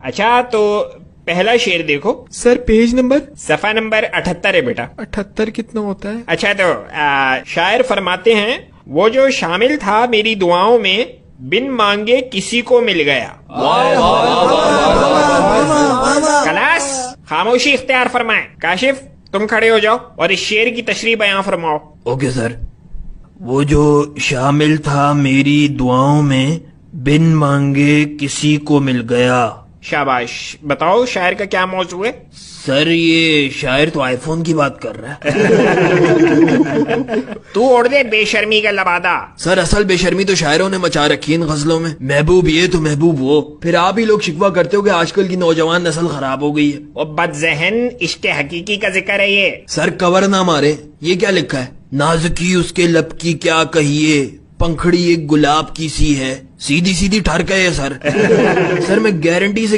اچھا تو پہلا شعر دیکھو. سر پیج نمبر صفحہ نمبر 78 ہے بیٹا. 78 کتنا ہوتا ہے؟ اچھا تو شاعر فرماتے ہیں وہ جو شامل تھا میری دعاؤں میں بن مانگے کسی کو مل گیا. کلاس خاموشی اختیار فرمائیں. کاشف تم کھڑے ہو جاؤ اور اس شعر کی تشریح بیان فرماؤ. Okay sir. وہ جو شامل تھا میری دعاؤں میں بن مانگے کسی کو مل گیا. شاباش. بتاؤ شاعر کا کیا موضوع ہے؟ سر یہ شاعر تو آئی فون کی بات کر رہا ہے. تو اڑ دے بے شرمی کا لبادہ. سر اصل بے شرمی تو شاعروں نے مچا رکھی ان غزلوں میں. محبوب یہ تو محبوب وہ. پھر آپ ہی لوگ شکوہ کرتے ہو کہ آج کل کی نوجوان نسل خراب ہو گئی ہے. وہ بد ذہن عشق حقیقی کا ذکر ہے یہ. سر کور نہ مارے. یہ کیا لکھا ہے؟ نازکی اس کے لب کی کیا کہیے، پنکھڑی ایک گلاب کی سی ہے. سیدھی سیدھی ٹھرک ہے یہ سر. سر میں گارنٹی سے